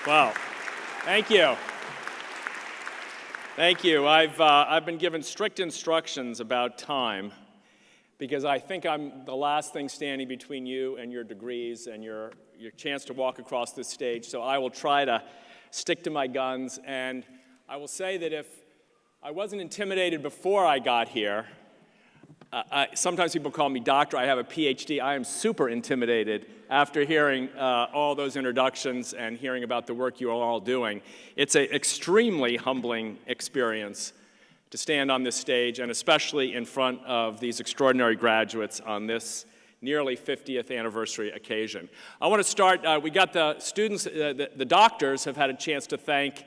Wow. Thank you. Thank you. I've been given strict instructions about time because I think I'm the last thing standing between you and your degrees and your chance to walk across this stage. So I will try to stick to my guns. And I will say that if I wasn't intimidated before I got here, sometimes people call me doctor. I have a PhD. I am super intimidated after hearing all those introductions and hearing about the work you are all doing. It's an extremely humbling experience to stand on this stage, and especially in front of these extraordinary graduates on this nearly 50th anniversary occasion. I want to start, we got the students, the doctors have had a chance to thank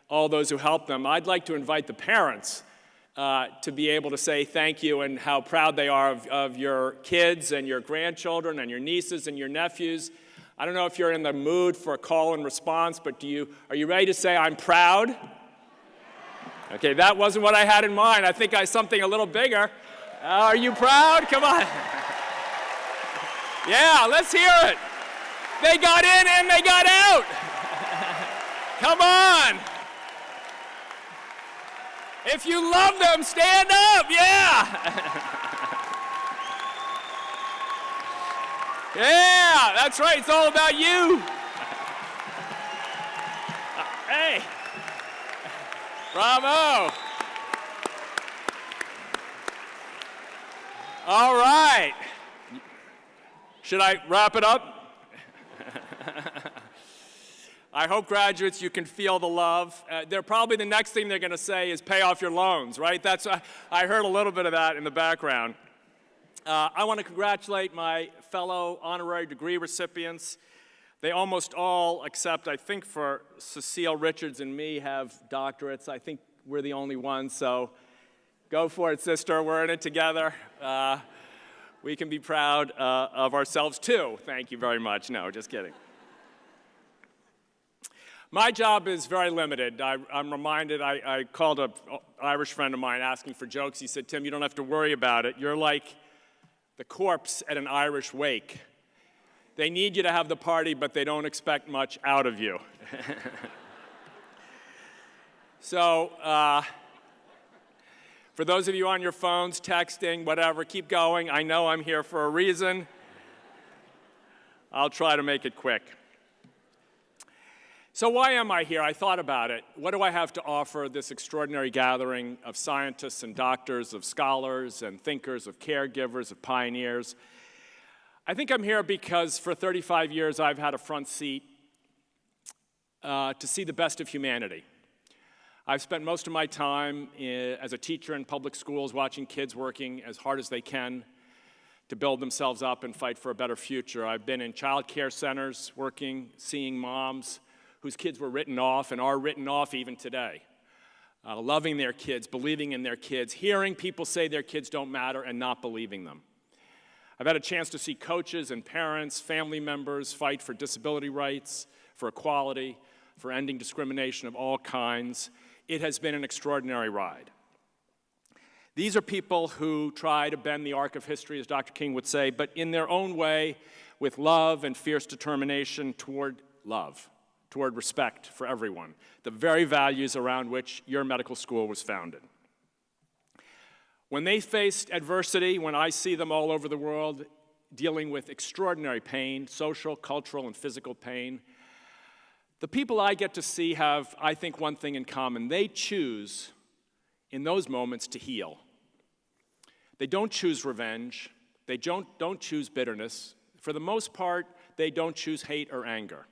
all those who helped them. I'd like to invite the parents to be able to say thank you and how proud they are of your kids and your grandchildren and your nieces and your nephews. I don't know if you're in the mood for a call and response, but are you ready to say, I'm proud? Okay, that wasn't what I had in mind. I think I something a little bigger. Are you proud? Come on. Yeah, let's hear it. They got in and they got out. Come on. If you love them, stand up, yeah! Yeah, that's right, it's all about you. Hey, bravo. All right. Should I wrap it up? I hope, graduates, you can feel the love. They're probably the next thing they're going to say is pay off your loans, right? I heard a little bit of that in the background. I want to congratulate my fellow honorary degree recipients. They almost all, except I think for Cecile Richards and me, have doctorates. I think we're the only ones, so go for it, sister. We're in it together. We can be proud of ourselves, too. Thank you very much. No, just kidding. My job is very limited. I'm reminded, I called an Irish friend of mine asking for jokes. He said, Tim, you don't have to worry about it. You're like the corpse at an Irish wake. They need you to have the party, but they don't expect much out of you. So, for those of you on your phones, texting, whatever, keep going. I know I'm here for a reason. I'll try to make it quick. So why am I here? I thought about it. What do I have to offer this extraordinary gathering of scientists and doctors, of scholars and thinkers, of caregivers, of pioneers? I think I'm here because for 35 years I've had a front seat to see the best of humanity. I've spent most of my time as a teacher in public schools watching kids working as hard as they can to build themselves up and fight for a better future. I've been in child care centers working, seeing moms whose kids were written off and are written off even today, loving their kids, believing in their kids, hearing people say their kids don't matter and not believing them. I've had a chance to see coaches and parents, family members fight for disability rights, for equality, for ending discrimination of all kinds. It has been an extraordinary ride. These are people who try to bend the arc of history, as Dr. King would say, but in their own way, with love and fierce determination toward love, toward respect for everyone, the very values around which your medical school was founded. When they faced adversity, when I see them all over the world dealing with extraordinary pain, social, cultural, and physical pain, the people I get to see have, I think, one thing in common. They choose, in those moments, to heal. They don't choose revenge. They don't choose bitterness. For the most part, they don't choose hate or anger.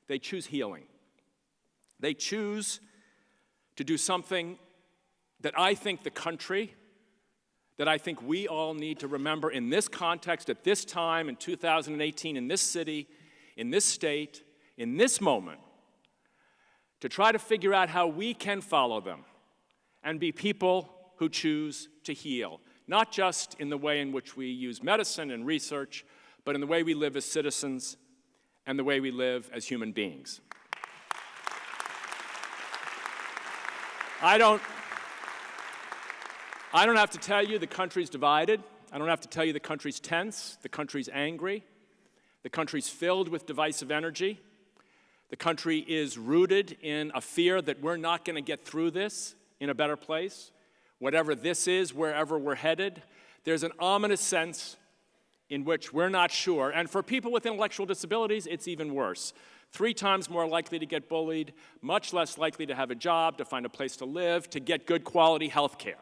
They choose healing. They choose to do something that I think the country, that I think we all need to remember in this context, at this time, in 2018, in this city, in this state, in this moment, to try to figure out how we can follow them and be people who choose to heal, not just in the way in which we use medicine and research, but in the way we live as citizens and the way we live as human beings. I don't have to tell you the country's divided. I don't have to tell you the country's tense, the country's angry, the country's filled with divisive energy. The country is rooted in a fear that we're not going to get through this in a better place. Whatever this is, wherever we're headed, there's an ominous sense in which we're not sure. And for people with intellectual disabilities, it's even worse. 3 times more likely to get bullied, much less likely to have a job, to find a place to live, to get good quality health care.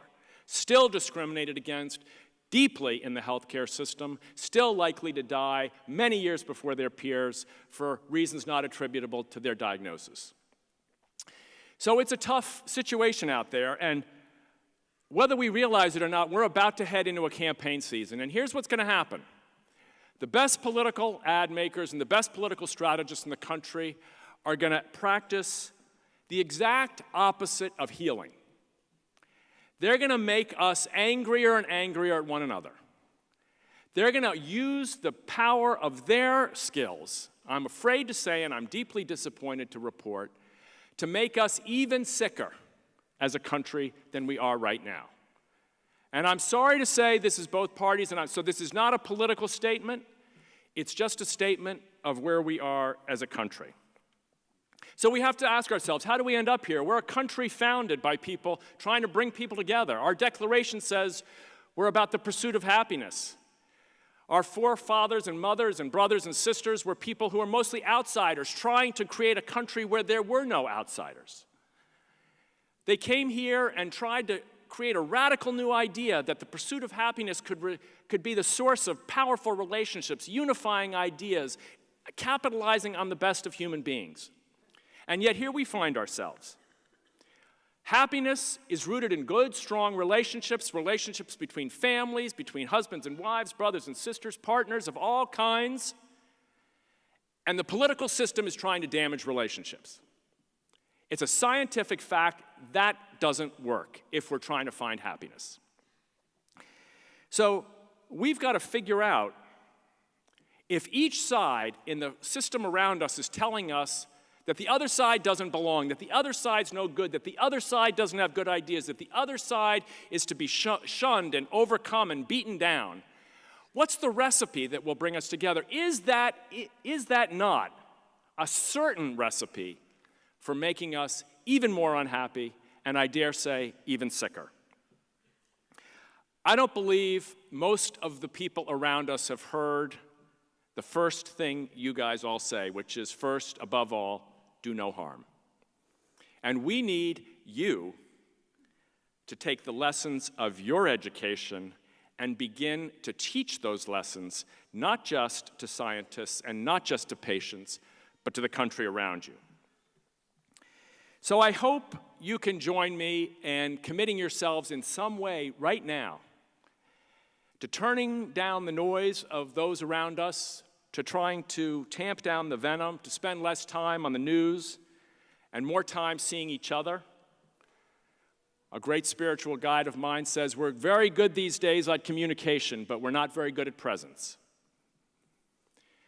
Still discriminated against deeply in the healthcare system, still likely to die many years before their peers for reasons not attributable to their diagnosis. So it's a tough situation out there, and whether we realize it or not, we're about to head into a campaign season, and here's what's going to happen. The best political ad makers and the best political strategists in the country are going to practice the exact opposite of healing. They're going to make us angrier and angrier at one another. They're going to use the power of their skills, I'm afraid to say, and I'm deeply disappointed to report, to make us even sicker as a country than we are right now. And I'm sorry to say this is both parties, and so this is not a political statement. It's just a statement of where we are as a country. So we have to ask ourselves, how do we end up here? We're a country founded by people trying to bring people together. Our Declaration says we're about the pursuit of happiness. Our forefathers and mothers and brothers and sisters were people who are mostly outsiders, trying to create a country where there were no outsiders. They came here and tried to create a radical new idea that the pursuit of happiness could be the source of powerful relationships, unifying ideas, capitalizing on the best of human beings. And yet here we find ourselves. Happiness is rooted in good, strong relationships, relationships between families, between husbands and wives, brothers and sisters, partners of all kinds. And the political system is trying to damage relationships. It's a scientific fact that doesn't work if we're trying to find happiness. So we've got to figure out if each side in the system around us is telling us that the other side doesn't belong, that the other side's no good, that the other side doesn't have good ideas, that the other side is to be shunned and overcome and beaten down. What's the recipe that will bring us together? Is that not a certain recipe for making us even more unhappy and, I dare say, even sicker? I don't believe most of the people around us have heard the first thing you guys all say, which is first, above all, do no harm. And we need you to take the lessons of your education and begin to teach those lessons, not just to scientists and not just to patients, but to the country around you. So I hope you can join me in committing yourselves in some way right now to turning down the noise of those around us, to trying to tamp down the venom, to spend less time on the news and more time seeing each other. A great spiritual guide of mine says we're very good these days at communication, but we're not very good at presence.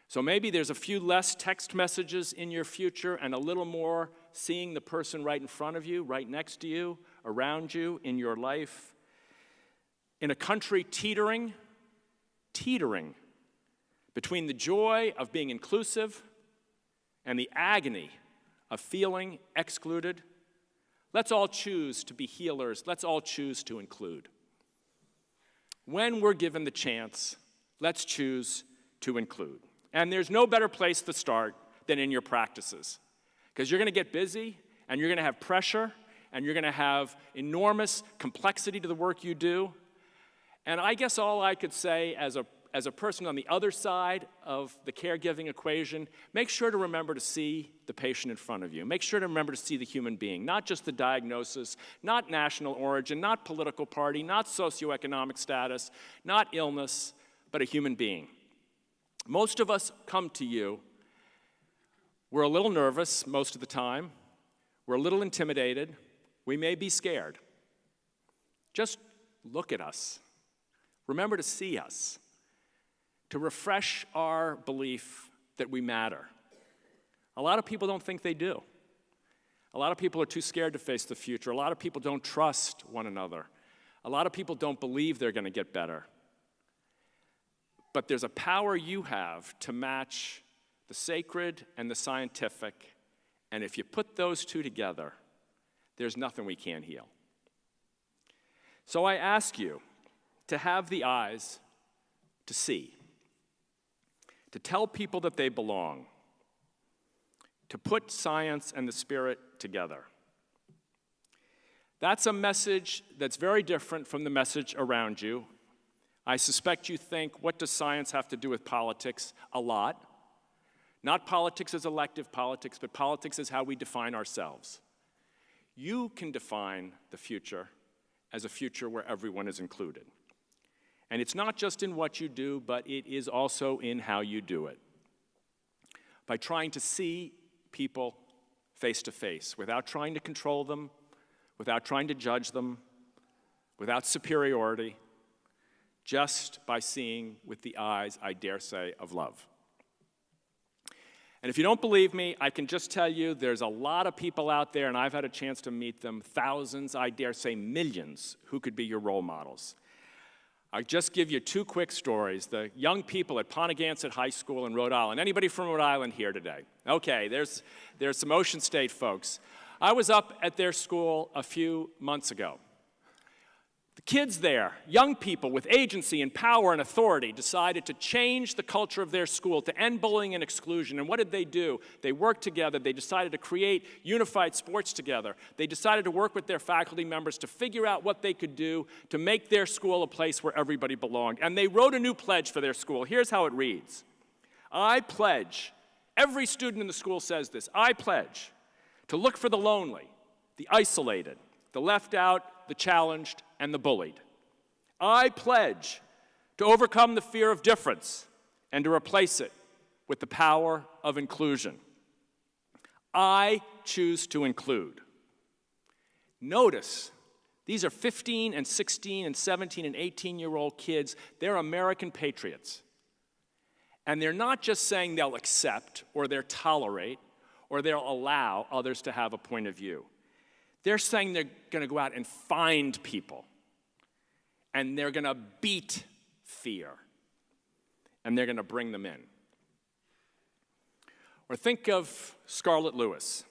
So maybe there's a few less text messages in your future and a little more seeing the person right in front of you, right next to you, around you, in your life. In a country teetering between the joy of being inclusive and the agony of feeling excluded, let's all choose to be healers. Let's all choose to include. When we're given the chance, let's choose to include. And there's no better place to start than in your practices, because you're going to get busy, and you're going to have pressure, and you're going to have enormous complexity to the work you do. And I guess all I could say as a person on the other side of the caregiving equation, make sure to remember to see the patient in front of you. Make sure to remember to see the human being, not just the diagnosis, not national origin, not political party, not socioeconomic status, not illness, but a human being. Most of us come to you, we're a little nervous most of the time, we're a little intimidated, we may be scared. Just look at us. Remember to see us, to refresh our belief that we matter. A lot of people don't think they do. A lot of people are too scared to face the future. A lot of people don't trust one another. A lot of people don't believe they're going to get better. But there's a power you have to match the sacred and the scientific And if you put those two together, there's nothing we can't heal. So I ask you to have the eyes to see, to tell people that they belong, to put science and the spirit together. That's a message that's very different from the message around you. I suspect you think, what does science have to do with politics? A lot. Not politics as elective politics, but politics as how we define ourselves. You can define the future as a future where everyone is included. And it's not just in what you do, but it is also in how you do it. By trying to see people face to face, without trying to control them, without trying to judge them, without superiority, just by seeing with the eyes, I dare say, of love. And if you don't believe me, I can just tell you there's a lot of people out there, and I've had a chance to meet them, thousands, I dare say millions, who could be your role models. I'll just give you two quick stories. The young people at Pontiac High School in Rhode Island. Anybody from Rhode Island here today? Okay, there's some Ocean State folks. I was up at their school a few months ago. The kids there, young people with agency and power and authority, decided to change the culture of their school, to end bullying and exclusion. And what did they do? They worked together. They decided to create unified sports together. They decided to work with their faculty members to figure out what they could do to make their school a place where everybody belonged. And they wrote a new pledge for their school. Here's how it reads. I pledge, every student in the school says this, I pledge to look for the lonely, the isolated, the left out, the challenged, and the bullied. I pledge to overcome the fear of difference and to replace it with the power of inclusion. I choose to include. Notice, these are 15 and 16 and 17 and 18-year-old kids. They're American patriots. And they're not just saying they'll accept or they'll tolerate or they'll allow others to have a point of view. They're saying they're going to go out and find people, and they're going to beat fear, and they're going to bring them in. Or think of Scarlett Lewis.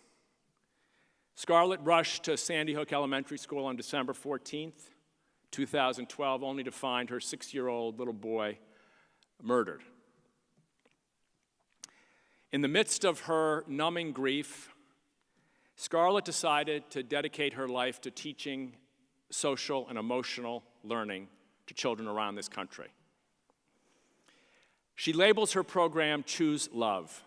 Scarlett rushed to Sandy Hook Elementary School on December 14th, 2012, only to find her 6-year-old little boy murdered. In the midst of her numbing grief, Scarlett decided to dedicate her life to teaching social and emotional learning to children around this country. She labels her program Choose Love.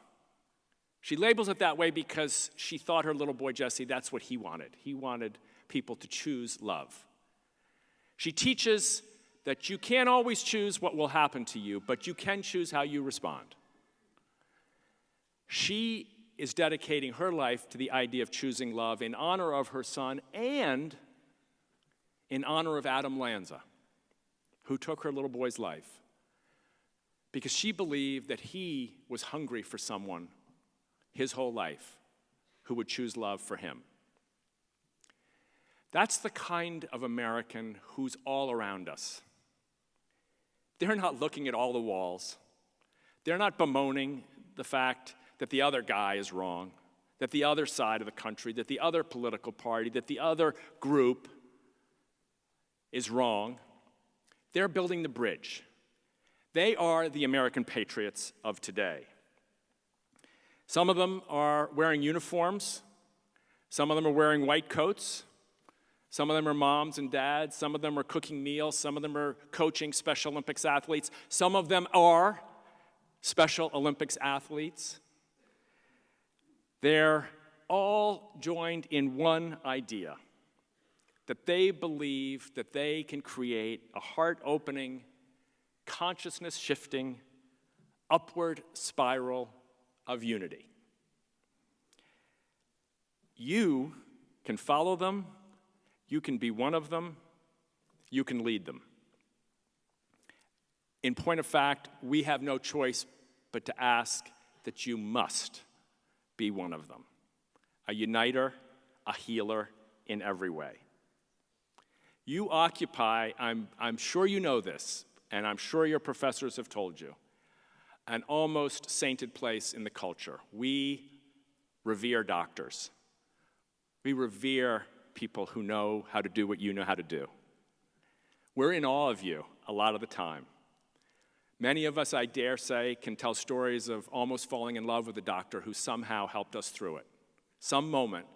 She labels it that way because she thought her little boy Jesse, that's what he wanted. He wanted people to choose love. She teaches that you can't always choose what will happen to you, but you can choose how you respond. She is dedicating her life to the idea of choosing love in honor of her son and in honor of Adam Lanza, who took her little boy's life, because she believed that he was hungry for someone his whole life who would choose love for him. That's the kind of American who's all around us. They're not looking at all the walls. They're not bemoaning the fact that the other guy is wrong, that the other side of the country, that the other political party, that the other group is wrong. They're building the bridge. They are the American patriots of today. Some of them are wearing uniforms. Some of them are wearing white coats. Some of them are moms and dads. Some of them are cooking meals. Some of them are coaching Special Olympics athletes. Some of them are Special Olympics athletes. They're all joined in one idea, that they believe that they can create a heart-opening, consciousness-shifting, upward spiral of unity. You can follow them, you can be one of them, you can lead them. In point of fact, we have no choice but to ask that you must be one of them. A uniter, a healer in every way. You occupy, I'm sure you know this, and I'm sure your professors have told you, an almost sainted place in the culture. We revere doctors. We revere people who know how to do what you know how to do. We're in awe of you a lot of the time. Many of us, I dare say, can tell stories of almost falling in love with a doctor who somehow helped us through it. Some moment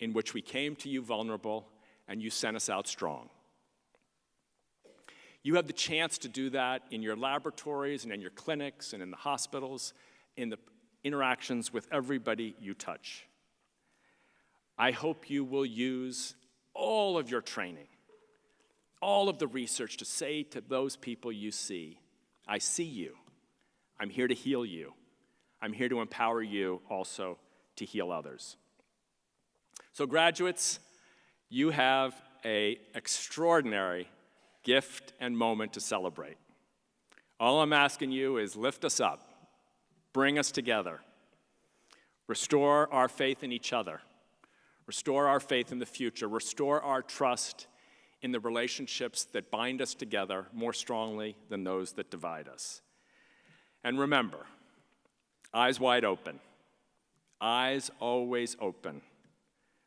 in which we came to you vulnerable and you sent us out strong. You have the chance to do that in your laboratories and in your clinics and in the hospitals, in the interactions with everybody you touch. I hope you will use all of your training, all of the research to say to those people you see, I see you. I'm here to heal you. I'm here to empower you also to heal others. So graduates, you have an extraordinary gift and moment to celebrate. All I'm asking you is lift us up, bring us together, restore our faith in each other, restore our faith in the future, restore our trust in the relationships that bind us together more strongly than those that divide us. And remember, eyes wide open, eyes always open,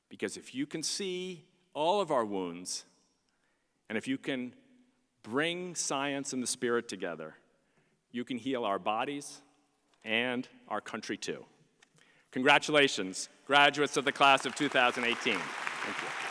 because if you can see all of our wounds, and if you can bring science and the spirit together, you can heal our bodies and our country too. Congratulations, graduates of the class of 2018. Thank you.